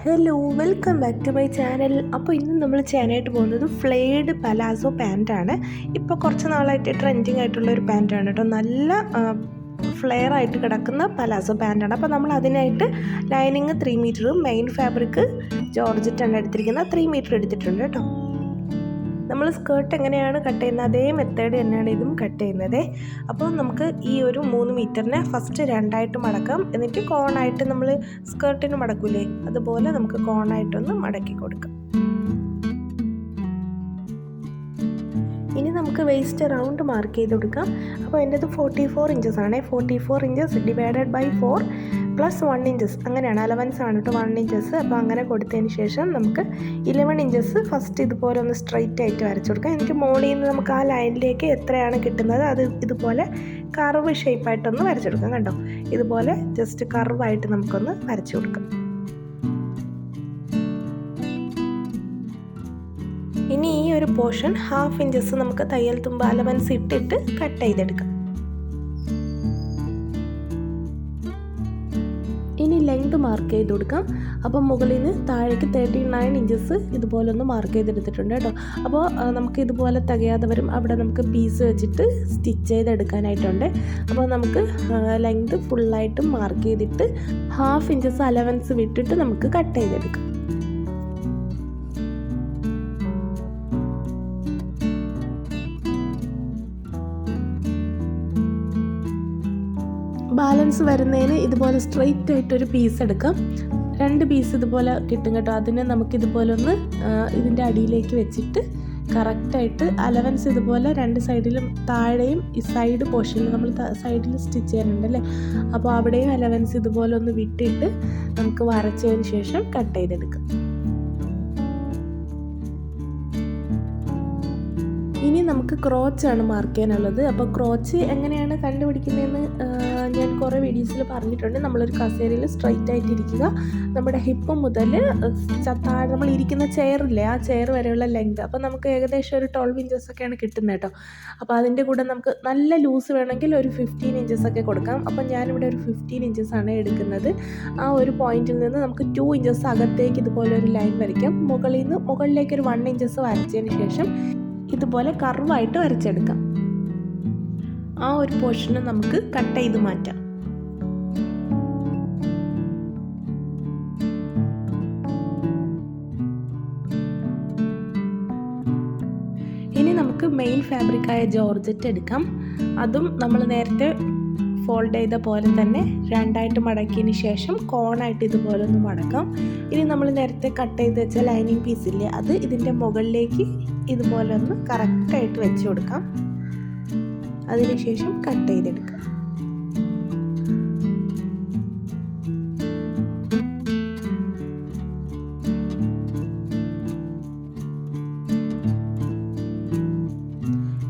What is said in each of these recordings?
Hello, welcome back to my channel. അപ്പോൾ ഇന്ന് നമ്മൾ ചെയ്യാനായിട്ട് പോകുന്നത് ഫ്ലെയർഡ് പലാസോ പാൻറ്റാണ്. ഇപ്പോൾ കുറച്ച് നാളായിട്ട് ട്രെൻഡിങ് ആയിട്ടുള്ളൊരു പാൻറ്റാണ് കേട്ടോ. നല്ല ഫ്ലെയർ ആയിട്ട് കിടക്കുന്ന പലാസോ പാൻറ്റാണ്. അപ്പോൾ നമ്മൾ അതിനായിട്ട് ലൈനിങ് 3 മീറ്ററും മെയിൻ ഫാബ്രിക് ജോർജറ്റാണ് എടുത്തിരിക്കുന്നത്. 3 മീറ്റർ എടുത്തിട്ടുണ്ട് കേട്ടോ. നമ്മൾ സ്കേർട്ട് എങ്ങനെയാണ് കട്ട് ചെയ്യുന്നത് അതേ മെത്തേഡ് തന്നെയാണ് ഇതും കട്ട് ചെയ്യുന്നത്. അപ്പോൾ നമുക്ക് ഈ ഒരു 3 മീറ്ററിനെ ഫസ്റ്റ് 2ആയിട്ട് മടക്കാം. എന്നിട്ട് കോണായിട്ട് നമ്മൾ സ്കേർട്ടിന് മടക്കൂലേ, അതുപോലെ നമുക്ക് കോണായിട്ടൊന്ന് മടക്കി കൊടുക്കാം. ഇനി നമുക്ക് വേസ്റ്റ് റൗണ്ട് മാർക്ക് ചെയ്ത് കൊടുക്കാം. അപ്പോൾ എൻ്റെ അത് 44 ഇഞ്ചസ് ആണ്. 44 inches divided by 4 plus 1 inches അങ്ങനെയാണ്. അലവൻസ് ആണ് കേട്ടോ 1 ഇഞ്ചസ്. അപ്പോൾ അങ്ങനെ കൊടുത്തതിന് ശേഷം നമുക്ക് 11 ഇഞ്ചസ് ഫസ്റ്റ് ഇതുപോലെ ഒന്ന് സ്ട്രെയിറ്റ് ആയിട്ട് വരച്ചു കൊടുക്കാം. എന്നിട്ട് മോളിൽ നിന്ന് നമുക്ക് ആ ലൈനിലേക്ക് എത്രയാണ് കിട്ടുന്നത് അത് ഇതുപോലെ കർവ് ഷേപ്പായിട്ടൊന്ന് വരച്ചെടുക്കാം. കണ്ടോ, ഇതുപോലെ ജസ്റ്റ് കർവായിട്ട് നമുക്കൊന്ന് വരച്ചു കൊടുക്കാം. ഇനി ഈ ഒരു പോർഷൻ 1/2 ഇഞ്ചസ് നമുക്ക് തയ്യൽ തുമ്പ് അലവൻസ് ഇട്ടിട്ട് കട്ട് ചെയ്തെടുക്കാം. ഇനി ലെങ്ത് മാർക്ക് ചെയ്ത് കൊടുക്കാം. അപ്പോൾ മുകളിൽ നിന്ന് താഴേക്ക് 39 ഇഞ്ചസ് ഇതുപോലെ ഒന്ന് മാർക്ക് ചെയ്തെടുത്തിട്ടുണ്ട് കേട്ടോ. അപ്പോൾ നമുക്ക് ഇതുപോലെ തികയാതെ വരും. അവിടെ നമുക്ക് പീസ് വെച്ചിട്ട് സ്റ്റിച്ച് ചെയ്തെടുക്കാനായിട്ടുണ്ട്. അപ്പോൾ നമുക്ക് ലെങ്ത് ഫുള്ളായിട്ട് മാർക്ക് ചെയ്തിട്ട് 1/2 ഇഞ്ചസ് അലവൻസ് വിട്ടിട്ട് നമുക്ക് കട്ട് ചെയ്തെടുക്കാം. ബാലൻസ് വരുന്നതിന് ഇതുപോലെ സ്ട്രെയിറ്റ് ആയിട്ടൊരു പീസ് എടുക്കാം. 2 പീസ് ഇതുപോലെ കിട്ടും കേട്ടോ. അതിനെ നമുക്കിതുപോലെ ഒന്ന് ഇതിൻ്റെ അടിയിലേക്ക് വെച്ചിട്ട് കറക്റ്റായിട്ട് അലവൻസ് ഇതുപോലെ 2 സൈഡിലും താഴെയും ഈ സൈഡ് പോർഷനിൽ നമ്മൾ സൈഡിൽ സ്റ്റിച്ച് ചെയ്യാനുണ്ടല്ലേ, അപ്പോൾ അവിടെയും അലവൻസ് ഇതുപോലെ ഒന്ന് വിട്ടിട്ട് നമുക്ക് വരച്ചതിന് ശേഷം കട്ട് ചെയ്തെടുക്കാം. ഇനി നമുക്ക് ക്രോച്ചാണ് മാർക്ക് ചെയ്യാനുള്ളത്. അപ്പോൾ ക്രോച്ച് എങ്ങനെയാണ് കണ്ടുപിടിക്കുന്നതെന്ന് ഞാൻ കുറേ വീഡിയോസിൽ പറഞ്ഞിട്ടുണ്ട്. നമ്മളൊരു കസേരയിൽ സ്ട്രൈറ്റ് ആയിട്ട് ഇരിക്കുക. നമ്മുടെ ഹിപ്പ് മുതൽ താഴെ നമ്മൾ ഇരിക്കുന്ന ചെയറില്ലേ, ആ ചെയർ വരെയുള്ള ലെങ്ത്. അപ്പോൾ നമുക്ക് ഏകദേശം ഒരു 12 ഇഞ്ചസ് ഒക്കെയാണ് കിട്ടുന്നത് കേട്ടോ. അപ്പോൾ അതിൻ്റെ കൂടെ നമുക്ക് നല്ല ലൂസ് വേണമെങ്കിൽ ഒരു 15 ഇഞ്ചസ് ഒക്കെ കൊടുക്കാം. അപ്പോൾ ഞാനിവിടെ ഒരു 15 ഇഞ്ചസ് ആണ് എടുക്കുന്നത്. ആ ഒരു പോയിന്റിൽ നിന്ന് നമുക്ക് 2 ഇഞ്ചസ് അകത്തേക്ക് ഇതുപോലെ ഒരു ലൈൻ വരയ്ക്കാം. മുകളിലേക്ക് ഒരു 1 ഇഞ്ചസ് വരച്ചതിന് ശേഷം ഇതുപോലെ കർവായിട്ട് വരച്ചെടുക്കാം. ആ ഒരു പോർഷന് നമുക്ക് കട്ട് ചെയ്ത് മാറ്റാം. ഇനി നമുക്ക് മെയിൻ ഫാബ്രിക്കായ ജോർജറ്റ് എടുക്കാം. അതും നമ്മൾ നേരത്തെ ഫോൾഡ് ചെയ്ത പോലെ തന്നെ 2ആയിട്ട് മടക്കിയതിന് ശേഷം കോണായിട്ട് ഇതുപോലെ ഒന്ന് മടക്കാം. ഇനി നമ്മൾ നേരത്തെ കട്ട് ചെയ്ത് വെച്ച ലൈനിങ് പീസില്ലേ, അത് ഇതിൻ്റെ മുകളിലേക്ക് ഇതുപോലെ ഒന്ന് കറക്റ്റായിട്ട് വെച്ച് കൊടുക്കാം. അതിനുശേഷം കട്ട് ചെയ്തെടുക്കാം.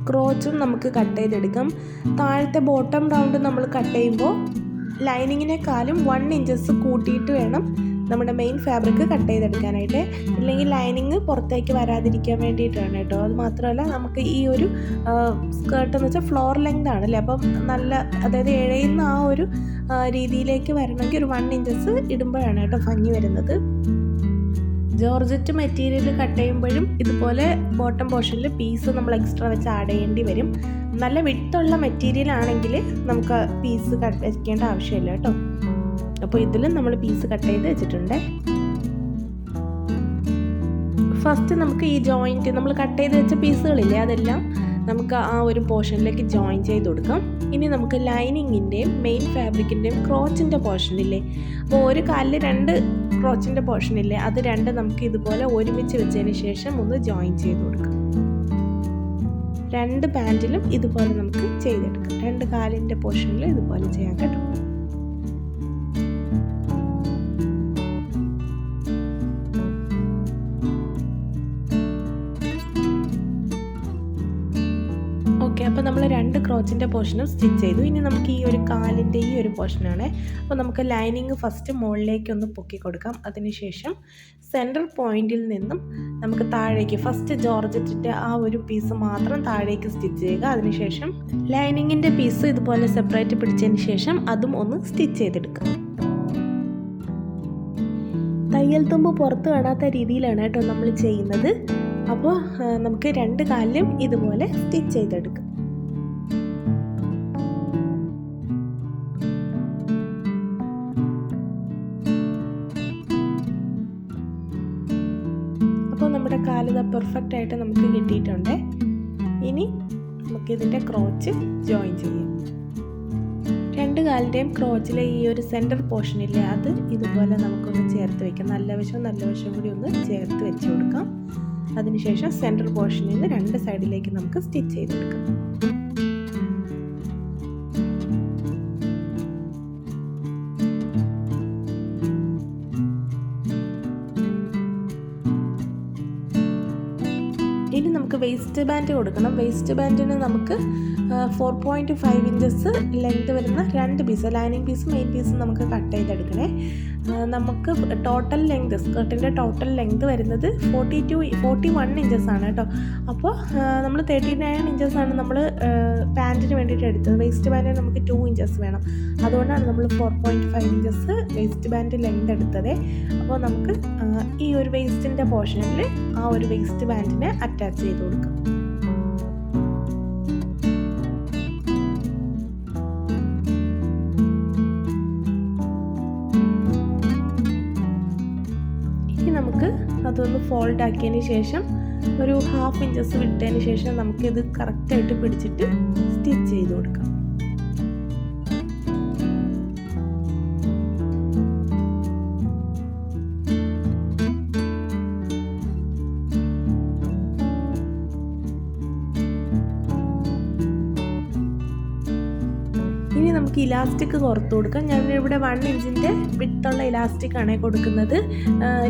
ക്രോച്ചും നമുക്ക് കട്ട് ചെയ്തെടുക്കാം. താഴത്തെ ബോട്ടം റൗണ്ട് നമ്മൾ കട്ട് ചെയ്യുമ്പോൾ ലൈനിങ്ങിനേക്കാളും 1 ഇഞ്ചസ് കൂട്ടിയിട്ട് വേണം നമ്മുടെ മെയിൻ ഫാബ്രിക് കട്ട് ചെയ്തെടുക്കാനായിട്ട്. ഇല്ലെങ്കിൽ ലൈനിങ് പുറത്തേക്ക് വരാതിരിക്കാൻ വേണ്ടിയിട്ടാണ് കേട്ടോ. അത് മാത്രമല്ല നമുക്ക് ഈ ഒരു സ്കേർട്ട് എന്ന് വെച്ചാൽ ഫ്ലോർ ലെങ്ത് ആണല്ലേ, അപ്പം നല്ല അതായത് ഇഴയുന്ന ആ ഒരു രീതിയിലേക്ക് വരണമെങ്കിൽ ഒരു 1 ഇഞ്ചസ് ഇടുമ്പോഴാണ് കേട്ടോ ഭംഗി വരുന്നത്. ജോർജറ്റ് മെറ്റീരിയൽ കട്ട് ചെയ്യുമ്പോഴും ഇതുപോലെ ബോട്ടം പോർഷനിൽ പീസ് നമ്മൾ എക്സ്ട്രാ വെച്ച് ആഡ് ചെയ്യേണ്ടി വരും. നല്ല വിട്ടുള്ള മെറ്റീരിയൽ ആണെങ്കിൽ നമുക്ക് പീസ് കട്ട് വയ്ക്കേണ്ട ആവശ്യമില്ല കേട്ടോ. അപ്പോൾ ഇതിലും നമ്മൾ പീസ് കട്ട് ചെയ്ത് വെച്ചിട്ടുണ്ട്. ഫസ്റ്റ് നമുക്ക് ഈ ജോയിൻറ്റ് നമ്മൾ കട്ട് ചെയ്ത് വെച്ച പീസുകളില്ലേ, അതെല്ലാം നമുക്ക് ആ ഒരു പോർഷനിലേക്ക് ജോയിൻ ചെയ്ത് കൊടുക്കാം. ഇനി നമുക്ക് ലൈനിങ്ങിൻ്റെയും മെയിൻ ഫാബ്രിക്കിൻ്റെയും ക്രോച്ചിൻ്റെ പോർഷനില്ലേ, അപ്പോൾ ഒരു കാലിൽ 2 ക്രോച്ചിൻ്റെ പോർഷനില്ലേ, അത് 2 നമുക്ക് ഇതുപോലെ ഒരുമിച്ച് വെച്ചതിന് ശേഷം ഒന്ന് ജോയിൻ ചെയ്ത് കൊടുക്കാം. 2 പാൻറ്റിലും ഇതുപോലെ നമുക്ക് ചെയ്തെടുക്കാം. 2 കാലിൻ്റെ പോർഷനിൽ ഇതുപോലെ ചെയ്യാം കേട്ടോ. ഓക്കെ, അപ്പോൾ നമ്മൾ 2 ക്രോച്ചിൻ്റെ പോർഷനും സ്റ്റിച്ച് ചെയ്തു. ഇനി നമുക്ക് ഈ ഒരു കാലിൻ്റെ ഈ ഒരു പോർഷനാണ്. അപ്പോൾ നമുക്ക് ലൈനിങ് ഫസ്റ്റ് മുകളിലേക്കൊന്ന് പൊക്കി കൊടുക്കാം. അതിനുശേഷം സെൻറ്റർ പോയിന്റിൽ നിന്നും നമുക്ക് താഴേക്ക് ഫസ്റ്റ് ജോർജറ്റിൻ്റെ ആ ഒരു പീസ് മാത്രം താഴേക്ക് സ്റ്റിച്ച് ചെയ്യുക. അതിനുശേഷം ലൈനിങ്ങിൻ്റെ പീസ് ഇതുപോലെ സെപ്പറേറ്റ് പിടിച്ചതിന് ശേഷം അതും ഒന്ന് സ്റ്റിച്ച് ചെയ്തെടുക്കുക. തയ്യൽ തുമ്പ് പുറത്ത് കാണാത്ത രീതിയിലാണ് കേട്ടോ നമ്മൾ ചെയ്യുന്നത്. അപ്പോൾ നമുക്ക് 2 കാലിലും ഇതുപോലെ സ്റ്റിച്ച് ചെയ്തെടുക്കാം. അപ്പോൾ നമ്മുടെ കാല് പെർഫെക്റ്റ് ആയിട്ട് നമുക്ക് കിട്ടിയിട്ടുണ്ട്. ഇനി നമുക്കിതിൻ്റെ ക്രോച്ച് ജോയിൻ ചെയ്യാം. 2 കാലിൻ്റെയും ക്രോച്ചിലെ ഈ ഒരു സെൻറ്റർ പോർഷനില്ലേ, അത് ഇതുപോലെ നമുക്കൊന്ന് ചേർത്ത് വയ്ക്കാം. നല്ല വശം കൂടി ഒന്ന് ചേർത്ത് വെച്ച് കൊടുക്കാം. അതിനുശേഷം സെൻറ്റർ പോർഷനിൽ നിന്ന് 2 സൈഡിലേക്ക് നമുക്ക് സ്റ്റിച്ച് ചെയ്തെടുക്കാം. ഇനി നമുക്ക് വേസ്റ്റ് ബാൻഡ് കൊടുക്കണം. വേസ്റ്റ് ബാൻഡിന് നമുക്ക് 4.5 ഇഞ്ചസ് ലെങ്ത് വരുന്ന 2 പീസ്, ലൈനിങ് പീസും മെയിൻ പീസും നമുക്ക് കട്ട് ചെയ്തെടുക്കണേ. നമുക്ക് ടോട്ടൽ ലെങ്ത്, സ്കർട്ടിൻ്റെ ടോട്ടൽ ലെങ്ത് വരുന്നത് 41 ഇഞ്ചസ് ആണ് കേട്ടോ. അപ്പോൾ നമ്മൾ 39 ഇഞ്ചസ് ആണ് നമ്മൾ പാൻറ്റിന് വേണ്ടിയിട്ട് എടുത്തത്. വേസ്റ്റ് ബാൻഡിന് നമുക്ക് 2 ഇഞ്ചസ് വേണം. അതുകൊണ്ടാണ് നമ്മൾ 4.5 ഇഞ്ചസ് വേസ്റ്റ് ബാൻഡ് ലെങ്ത് എടുത്തത്. അപ്പോൾ നമുക്ക് ഈ ഒരു വേസ്റ്റിൻ്റെ പോർഷനിൽ ആ ഒരു വേസ്റ്റ് ബാൻഡിനെ അറ്റാച്ച് ചെയ്ത് കൊടുക്കാം. നമുക്ക് അതൊന്ന് ഫോൾഡ് ആക്കിയതിന് ശേഷം ഒരു 1/2 ഇഞ്ചസ് വിട്ടതിന് ശേഷം നമുക്കിത് കറക്റ്റായിട്ട് പിടിച്ചിട്ട് സ്റ്റിച്ച് ചെയ്ത് കൊടുക്കാം. ഇനി നമുക്ക് ഇലാസ്റ്റിക് കോർത്ത് കൊടുക്കാം. ഞാനിവിടെ 1 ഇഞ്ചിൻ്റെ വിട്ടുള്ള ഇലാസ്റ്റിക്കാണ് കൊടുക്കുന്നത്.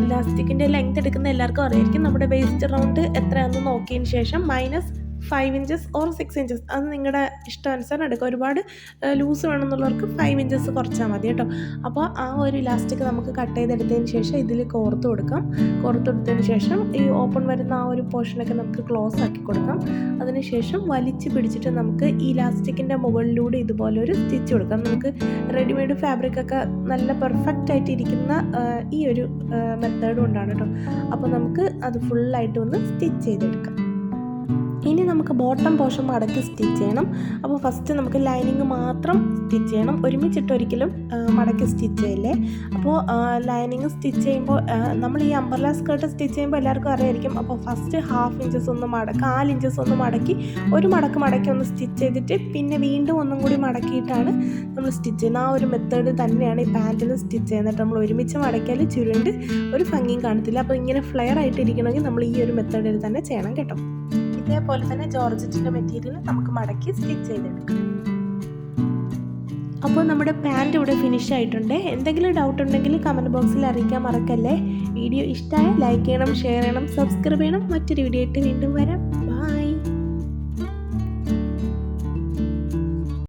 ഇലാസ്റ്റിക്കിൻ്റെ ലെങ്ത് എടുക്കുന്ന എല്ലാവർക്കും അറിയായിരിക്കും. നമ്മുടെ വേസ്റ്റ് റൗണ്ട് എത്രയാണെന്ന് നോക്കിയതിന് ശേഷം -5 ഇഞ്ചസ് ഓർ 6 ഇഞ്ചസ്, അത് നിങ്ങളുടെ ഇഷ്ടാനുസരണം എടുക്കുക. ഒരുപാട് ലൂസ് വേണമെന്നുള്ളവർക്ക് 5 ഇഞ്ചസ് കുറച്ചാൽ മതി കേട്ടോ. അപ്പോൾ ആ ഒരു ഇലാസ്റ്റിക് നമുക്ക് കട്ട് ചെയ്തെടുത്തതിന് ശേഷം ഇതിൽ കോർത്ത് കൊടുക്കാം. കോർത്ത് കൊടുത്തതിന് ശേഷം ഈ ഓപ്പൺ വരുന്ന ആ ഒരു പോർഷനൊക്കെ നമുക്ക് ക്ലോസ് ആക്കി കൊടുക്കാം. അതിനുശേഷം വലിച്ച് പിടിച്ചിട്ട് നമുക്ക് ഈ ഇലാസ്റ്റിക്കിൻ്റെ മുകളിലൂടെ ഇതുപോലെ ഒരു സ്റ്റിച്ച് കൊടുക്കാം. നമുക്ക് റെഡിമെയ്ഡ് ഫാബ്രിക്കൊക്കെ നല്ല പെർഫെക്റ്റ് ആയിട്ട് ഇരിക്കുന്ന ഈ ഒരു മെത്തേഡ് കൊണ്ടാണ് കേട്ടോ. അപ്പോൾ നമുക്ക് അത് ഫുള്ളായിട്ട് ഒന്ന് സ്റ്റിച്ച് ചെയ്തെടുക്കാം. ഇനി നമുക്ക് ബോട്ടം പോർഷൻ മടക്കി സ്റ്റിച്ച് ചെയ്യണം. അപ്പോൾ ഫസ്റ്റ് നമുക്ക് ലൈനിങ് മാത്രം സ്റ്റിച്ച് ചെയ്യണം. ഒരുമിച്ചിട്ട് ഒരിക്കലും മടക്കി സ്റ്റിച്ച് ചെയ്യില്ലേ. അപ്പോൾ ലൈനിങ് സ്റ്റിച്ച് ചെയ്യുമ്പോൾ നമ്മൾ ഈ അംബ്രല്ല സ്കേർട്ട് സ്റ്റിച്ച് ചെയ്യുമ്പോൾ എല്ലാവർക്കും അറിയായിരിക്കും. അപ്പോൾ ഫസ്റ്റ് 1/2 ഇഞ്ചസ് ഒന്ന് 4 ഇഞ്ചസ് ഒന്ന് മടക്കി ഒരു മടക്കി ഒന്ന് സ്റ്റിച്ച് ചെയ്തിട്ട് പിന്നെ വീണ്ടും ഒന്നും കൂടി മടക്കിയിട്ടാണ് നമ്മൾ സ്റ്റിച്ച് ചെയ്യുന്നത്. ആ ഒരു മെത്തേഡ് തന്നെയാണ് ഈ പാൻറ്റിൽ സ്റ്റിച്ച് ചെയ്യുന്നത്. നമ്മൾ ഒരുമിച്ച് മടക്കിയാൽ ചുരുണ്ട് ഒരു ഭംഗിയും കാണത്തില്ല. അപ്പോൾ ഇങ്ങനെ ഫ്ലെയർ ആയിട്ട് ഇരിക്കണമെങ്കിൽ നമ്മൾ ഈ ഒരു മെത്തേഡിൽ തന്നെ ചെയ്യണം കേട്ടോ. ഇതേപോലെ തന്നെ ജോർജറ്റിൻ്റെ മെറ്റീരിയൽ നമുക്ക് മടക്കി സ്റ്റിച്ച് ചെയ്തെടുക്കാം. അപ്പോൾ നമ്മുടെ പാൻറ് ഇവിടെ ഫിനിഷ് ആയിട്ടുണ്ട്. എന്തെങ്കിലും ഡൗട്ട് ഉണ്ടെങ്കിൽ കമൻറ്റ് ബോക്സിൽ അറിയിക്കാൻ മറക്കല്ലേ. വീഡിയോ ഇഷ്ടമായ ലൈക്ക് ചെയ്യണം, ഷെയർ ചെയ്യണം, സബ്സ്ക്രൈബ് ചെയ്യണം. മറ്റൊരു വീഡിയോ ആയിട്ട് വീണ്ടും വരാം.